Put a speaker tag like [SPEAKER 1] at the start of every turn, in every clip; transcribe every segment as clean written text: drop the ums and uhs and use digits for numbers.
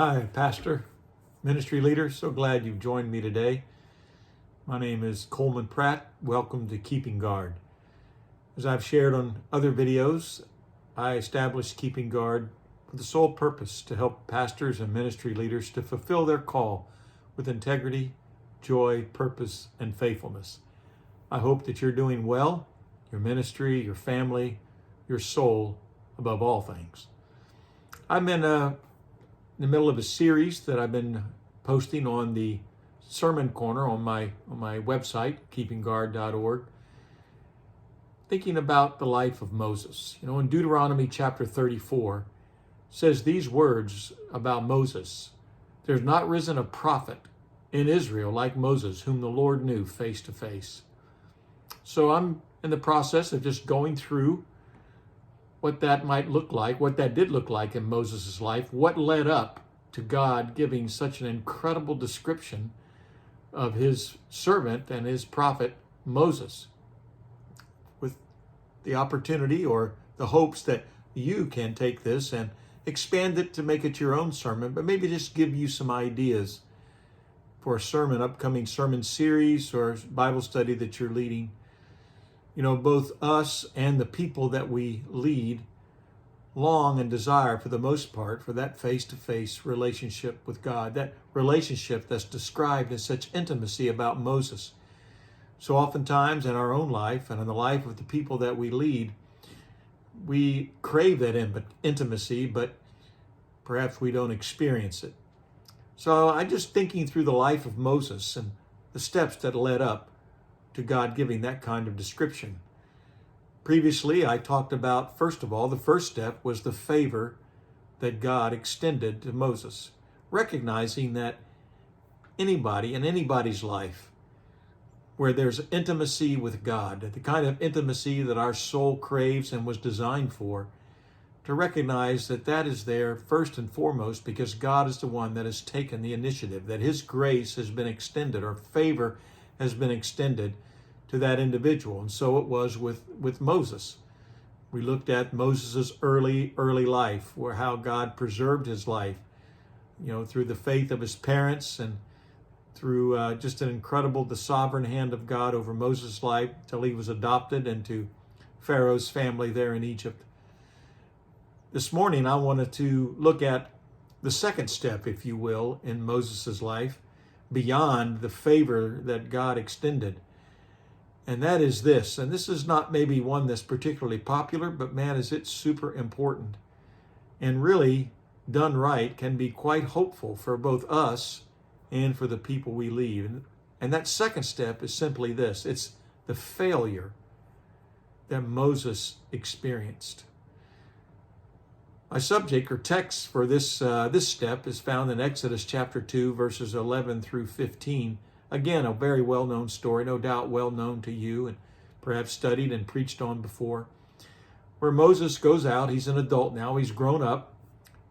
[SPEAKER 1] Hi, Pastor, Ministry Leader. So glad you've joined me today. My name is Coleman Pratt. Welcome to Keeping Guard. As I've shared on other videos, I established Keeping Guard for the sole purpose to help pastors and ministry leaders to fulfill their call with integrity, joy, purpose, and faithfulness. I hope that you're doing well, your ministry, your family, your soul, above all things. I'm in the middle of a series that I've been posting on the Sermon Corner on my website, keepingguard.org, thinking about the life of Moses. In Deuteronomy chapter 34, says these words about Moses: "There's not risen a prophet in Israel like Moses, whom the Lord knew face to face." So I'm in the process of just going through what that might look like, what that did look like in Moses' life, what led up to God giving such an incredible description of his servant and his prophet Moses, with the opportunity or the hopes that you can take this and expand it to make it your own sermon, but maybe just give you some ideas for a sermon, upcoming sermon series or Bible study that you're leading. Both us and the people that we lead long and desire, for the most part, for that face-to-face relationship with God, that relationship that's described in such intimacy about Moses. So oftentimes in our own life and in the life of the people that we lead, we crave that intimacy, but perhaps we don't experience it. So I'm just thinking through the life of Moses and the steps that led up to God giving that kind of description. Previously, I talked about, first of all, the first step was the favor that God extended to Moses, recognizing that anybody in anybody's life where there's intimacy with God, the kind of intimacy that our soul craves and was designed for, to recognize that that is there first and foremost because God is the one that has taken the initiative, that his grace has been extended or favor has been extended to that individual. And so it was with Moses. We looked at Moses' early life, where how God preserved his life, through the faith of his parents and through just an incredible, the sovereign hand of God over Moses' life till he was adopted into Pharaoh's family there in Egypt. This morning, I wanted to look at the second step, if you will, in Moses' life, beyond the favor that God extended. And that is this, and this is not maybe one that's particularly popular, but man, is it super important. And really, done right, can be quite hopeful for both us and for the people we lead. And that second step is simply this: it's the failure that Moses experienced. My subject or text for this step is found in Exodus chapter 2, verses 11 through 15. Again, a very well-known story, no doubt well known to you and perhaps studied and preached on before, where Moses goes out. He's an adult now. He's grown up.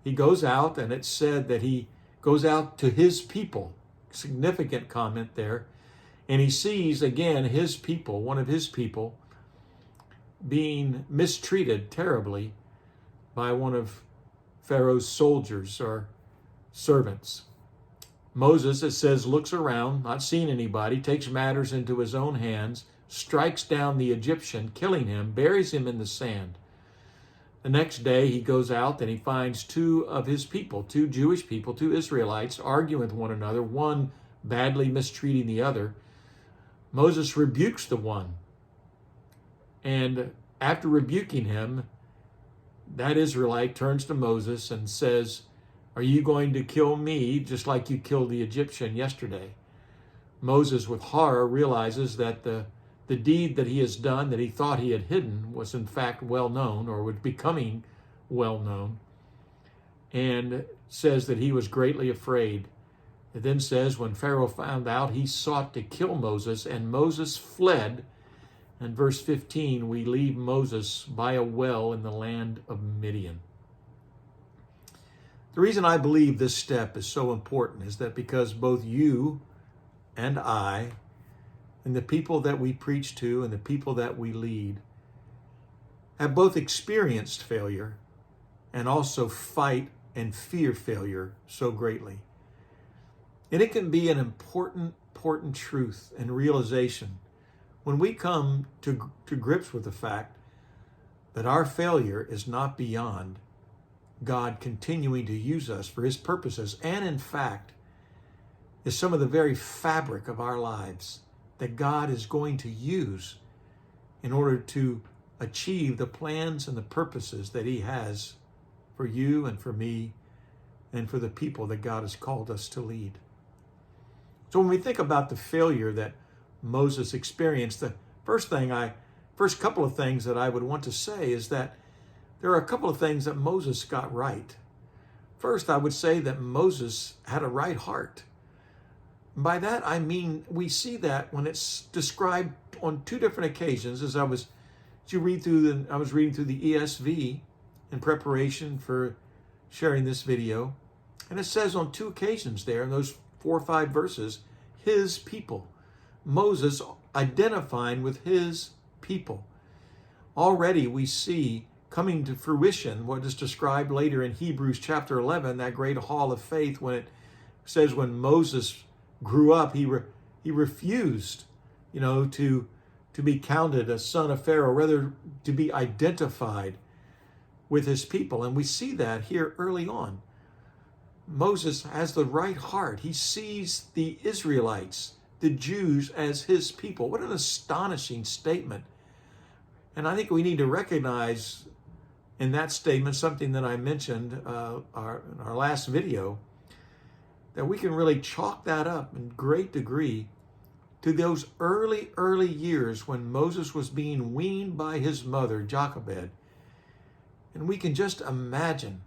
[SPEAKER 1] He goes out, and it's said that he goes out to his people. Significant comment there. And he sees, again, his people, one of his people, being mistreated terribly by one of Pharaoh's soldiers or servants. Moses, it says, looks around, not seeing anybody, takes matters into his own hands, strikes down the Egyptian, killing him, buries him in the sand. The next day he goes out and he finds two of his people, two Jewish people, two Israelites, arguing with one another, one badly mistreating the other. Moses rebukes the one. And after rebuking him, that Israelite turns to Moses and says, "Are you going to kill me just like you killed the Egyptian yesterday?" Moses, with horror, realizes that the deed that he has done, that he thought he had hidden, was in fact well known, or was becoming well known, and says that he was greatly afraid. It then says when Pharaoh found out, he sought to kill Moses, and Moses fled. In verse 15, we leave Moses by a well in the land of Midian. The reason I believe this step is so important is that because both you and I and the people that we preach to and the people that we lead have both experienced failure and also fight and fear failure so greatly. And it can be an important truth and realization when we come to grips with the fact that our failure is not beyond God continuing to use us for his purposes, and in fact is some of the very fabric of our lives that God is going to use in order to achieve the plans and the purposes that he has for you and for me and for the people that God has called us to lead. So when we think about the failure that Moses experienced, the first couple of things that I would want to say is that there are a couple of things that Moses got right. First, I would say that Moses had a right heart. By that, I mean, we see that when it's described on two different occasions. I was reading through the ESV in preparation for sharing this video. And it says on two occasions there in those 4 or 5 verses, his people. Moses identifying with his people. Already we see coming to fruition what is described later in Hebrews chapter 11, that great hall of faith, when it says when Moses grew up, he refused, to be counted a son of Pharaoh, rather to be identified with his people. And we see that here early on. Moses has the right heart. He sees the Israelites, the Jews, as his people. What an astonishing statement. And I think we need to recognize in that statement something that I mentioned in our last video, that we can really chalk that up in great degree to those early years when Moses was being weaned by his mother, Jochebed. And we can just imagine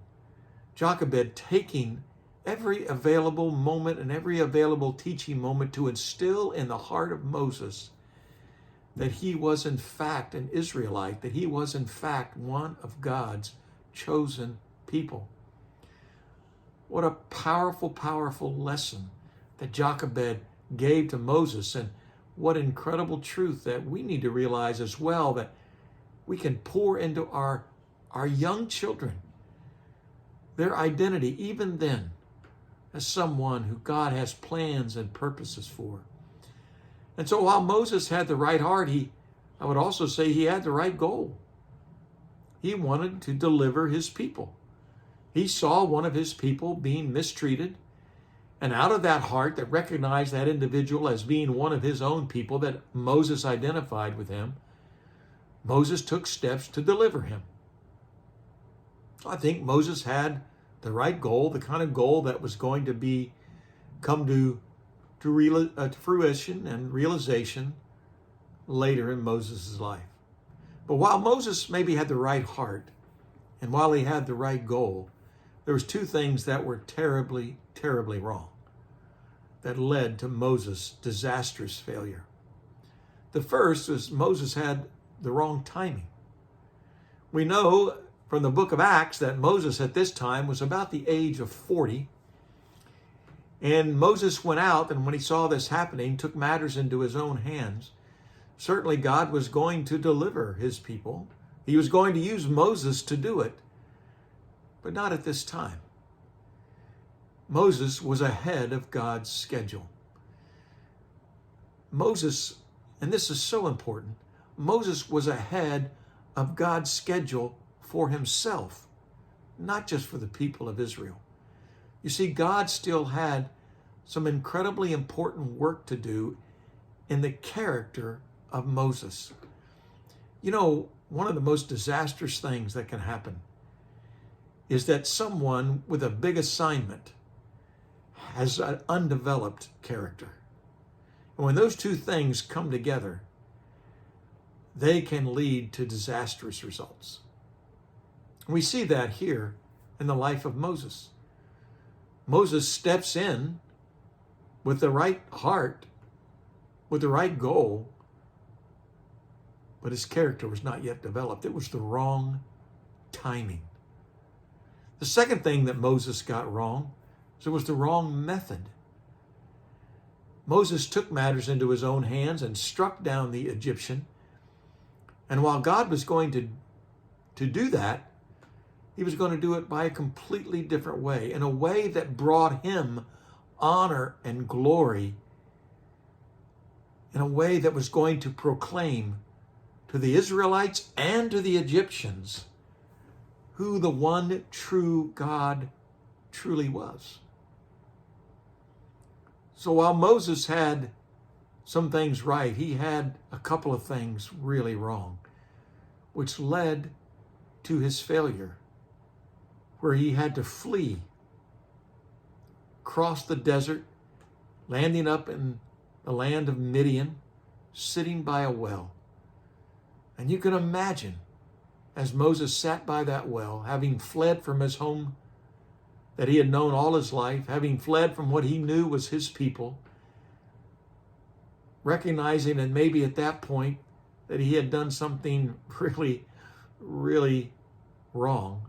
[SPEAKER 1] Jochebed taking every available moment and every available teaching moment to instill in the heart of Moses that he was in fact an Israelite, that he was in fact one of God's chosen people. What a powerful lesson that Jochebed gave to Moses, and what incredible truth that we need to realize as well, that we can pour into our young children their identity even then as someone who God has plans and purposes for. And so while Moses had the right heart, I would also say he had the right goal. He wanted to deliver his people. He saw one of his people being mistreated, and out of that heart that recognized that individual as being one of his own people, that Moses identified with him, Moses took steps to deliver him. I think Moses had the right goal, the kind of goal that was going to come to fruition and realization later in Moses' life. But while Moses maybe had the right heart, and while he had the right goal, there was 2 things that were terribly wrong that led to Moses' disastrous failure. The first was Moses had the wrong timing. We know from the book of Acts that Moses at this time was about the age of 40. And Moses went out, and when he saw this happening, took matters into his own hands. Certainly God was going to deliver his people. He was going to use Moses to do it, but not at this time. Moses was ahead of God's schedule. Moses, and this is so important, Moses was ahead of God's schedule for himself, not just for the people of Israel. You see, God still had some incredibly important work to do in the character of Moses. You know, one of the most disastrous things that can happen is that someone with a big assignment has an undeveloped character. And when those 2 things come together, they can lead to disastrous results. We see that here in the life of Moses. Moses steps in with the right heart, with the right goal, but his character was not yet developed. It was the wrong timing. The second thing that Moses got wrong is it was the wrong method. Moses took matters into his own hands and struck down the Egyptian. And while God was going to do that, He was going to do it by a completely different way, in a way that brought him honor and glory, in a way that was going to proclaim to the Israelites and to the Egyptians who the one true God truly was. So while Moses had some things right, he had a couple of things really wrong, which led to his failure, where he had to flee, cross the desert, landing up in the land of Midian, sitting by a well. And you can imagine, as Moses sat by that well, having fled from his home that he had known all his life, having fled from what he knew was his people, recognizing, and maybe at that point, that he had done something really, really wrong,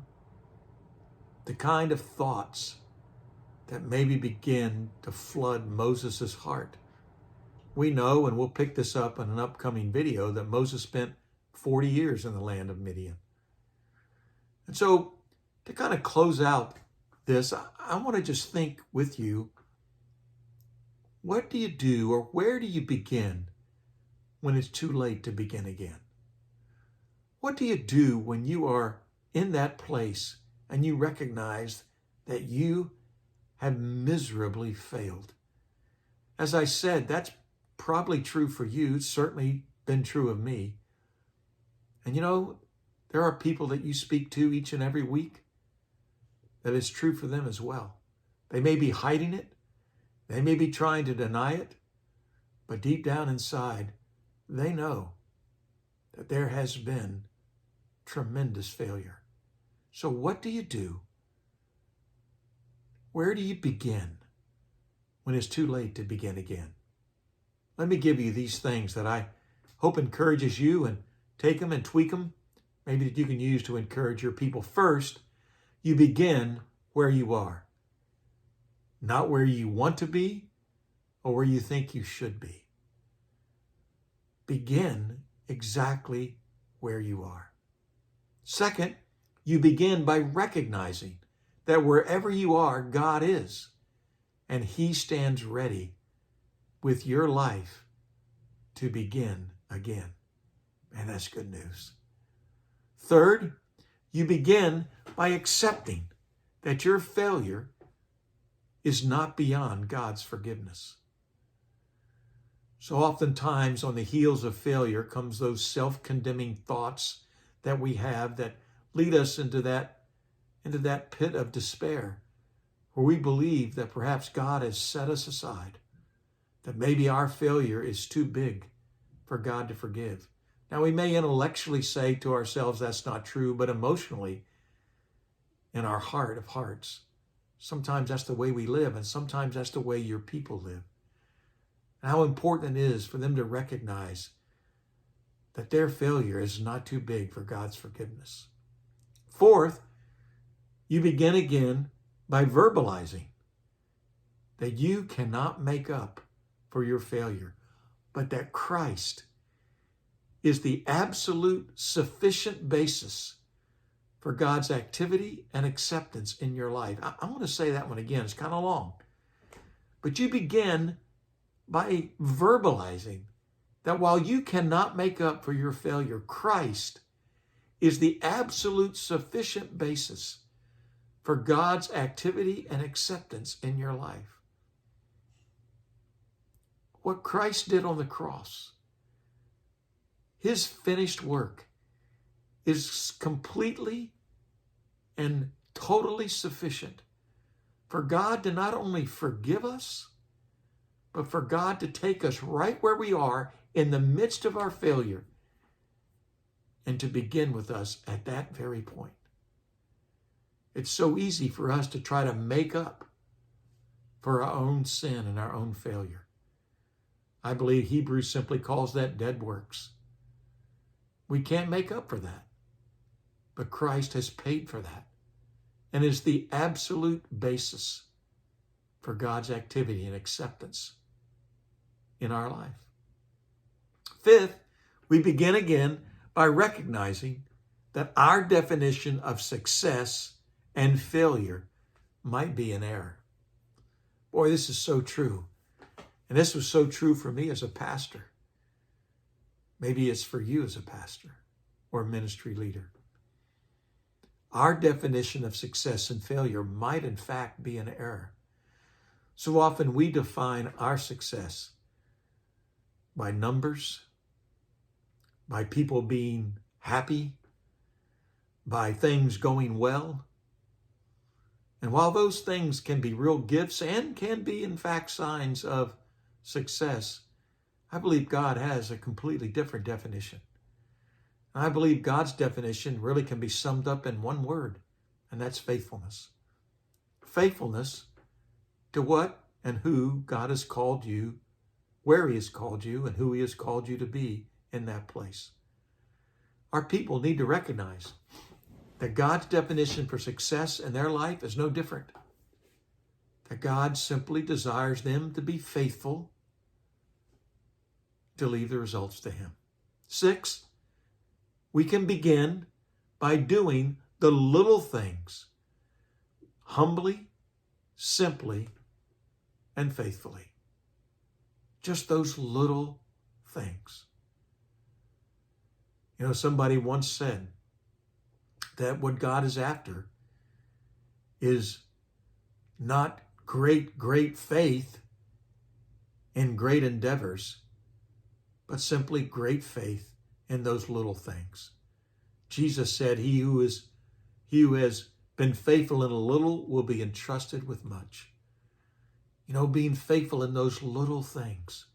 [SPEAKER 1] the kind of thoughts that maybe begin to flood Moses' heart. We know, and we'll pick this up in an upcoming video, that Moses spent 40 years in the land of Midian. And so, to kind of close out this, I want to just think with you, what do you do, or where do you begin when it's too late to begin again? What do you do when you are in that place and you recognize that you have miserably failed? As I said, that's probably true for you. It's certainly been true of me. And you know, there are people that you speak to each and every week that is true for them as well. They may be hiding it. They may be trying to deny it. But deep down inside, they know that there has been tremendous failure. So what do you do? Where do you begin when it's too late to begin again? Let me give you these things that I hope encourages you, and take them and tweak them, maybe that you can use to encourage your people. First, you begin where you are, not where you want to be or where you think you should be. Begin exactly where you are. Second, you begin by recognizing that wherever you are, God is, and He stands ready with your life to begin again. And that's good news. Third, you begin by accepting that your failure is not beyond God's forgiveness. So oftentimes on the heels of failure comes those self-condemning thoughts that we have that lead us into that pit of despair, where we believe that perhaps God has set us aside, that maybe our failure is too big for God to forgive. Now, we may intellectually say to ourselves that's not true, but emotionally, in our heart of hearts, sometimes that's the way we live, and sometimes that's the way your people live. And how important it is for them to recognize that their failure is not too big for God's forgiveness. Fourth, you begin again by verbalizing that you cannot make up for your failure, but that Christ is the absolute sufficient basis for God's activity and acceptance in your life. I want to say that one again. It's kind of long. But you begin by verbalizing that while you cannot make up for your failure, Christ is the absolute sufficient basis for God's activity and acceptance in your life. What Christ did on the cross, His finished work, is completely and totally sufficient for God to not only forgive us, but for God to take us right where we are in the midst of our failure and to begin with us at that very point. It's so easy for us to try to make up for our own sin and our own failure. I believe Hebrews simply calls that dead works. We can't make up for that, but Christ has paid for that and is the absolute basis for God's activity and acceptance in our life. Fifth, we begin again by recognizing that our definition of success and failure might be in error. Boy, this is so true. And this was so true for me as a pastor. Maybe it's for you as a pastor or ministry leader. Our definition of success and failure might in fact be an error. So often we define our success by numbers, by people being happy, by things going well. And while those things can be real gifts and can be in fact signs of success, I believe God has a completely different definition. I believe God's definition really can be summed up in one word, and that's faithfulness. Faithfulness to what and who God has called you, where he has called you, and who he has called you to be in that place. Our people need to recognize that God's definition for success in their life is no different. That God simply desires them to be faithful, to leave the results to him. 6, we can begin by doing the little things humbly, simply, and faithfully. Just those little things. You know, somebody once said that what God is after is not great faith in great endeavors, but simply great faith in those little things. Jesus said, he who has been faithful in a little will be entrusted with much. You know, being faithful in those little things,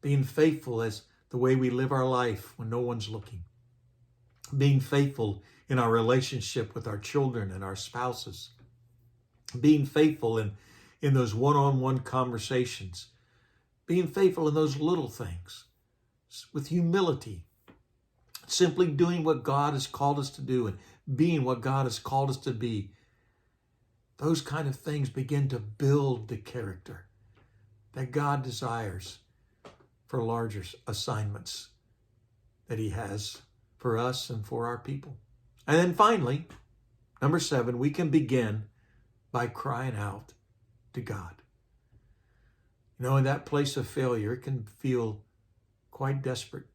[SPEAKER 1] being faithful as the way we live our life when no one's looking, being faithful in our relationship with our children and our spouses, being faithful in those one-on-one conversations, being faithful in those little things with humility, simply doing what God has called us to do and being what God has called us to be. Those kind of things begin to build the character that God desires for larger assignments that he has for us and for our people. And then finally, number 7, we can begin by crying out to God. You know, in that place of failure, it can feel quite desperate,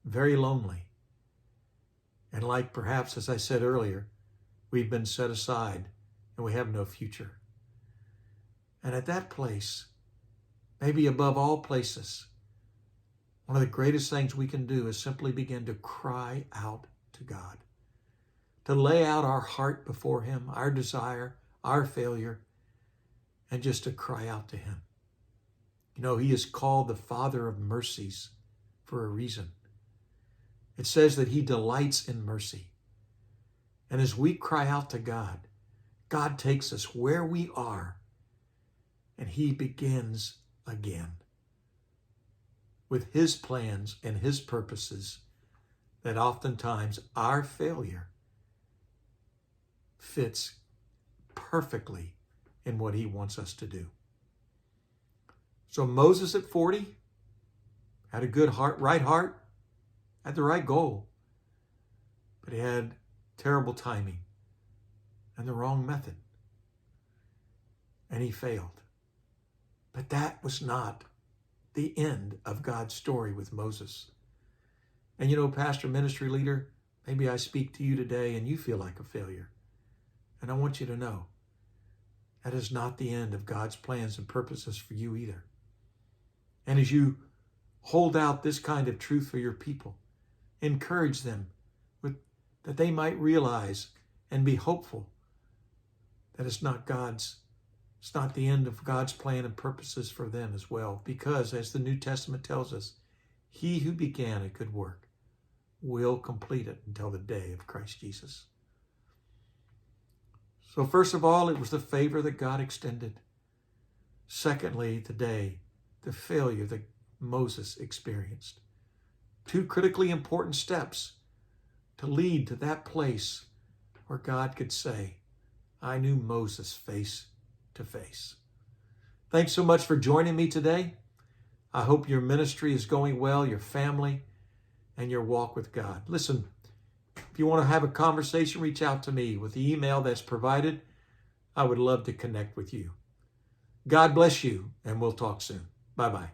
[SPEAKER 1] very lonely. And like perhaps, as I said earlier, we've been set aside and we have no future. And at that place, maybe above all places, one of the greatest things we can do is simply begin to cry out to God, to lay out our heart before him, our desire, our failure, and just to cry out to him. You know, he is called the Father of mercies for a reason. It says that he delights in mercy. And as we cry out to God, God takes us where we are and he begins again with his plans and his purposes that oftentimes our failure fits perfectly in what he wants us to do. So Moses at 40 had a good heart, had the right goal, but he had terrible timing and the wrong method. And he failed. But that was not the end of God's story with Moses. And you know, pastor, ministry leader, maybe I speak to you today and you feel like a failure. And I want you to know that is not the end of God's plans and purposes for you either. And as you hold out this kind of truth for your people, encourage them that they might realize and be hopeful that it's not the end of God's plan and purposes for them as well. Because as the New Testament tells us, he who began a good work will complete it until the day of Christ Jesus. So first of all, it was the favor that God extended. Secondly, today, the failure that Moses experienced. 2 critically important steps to lead to that place where God could say, I knew Moses face to face. Thanks so much for joining me today. I hope your ministry is going well, your family, and your walk with God. Listen, If you want to have a conversation, reach out to me with the email that's provided. I would love to connect with you. God bless you, and we'll talk soon. Bye-bye.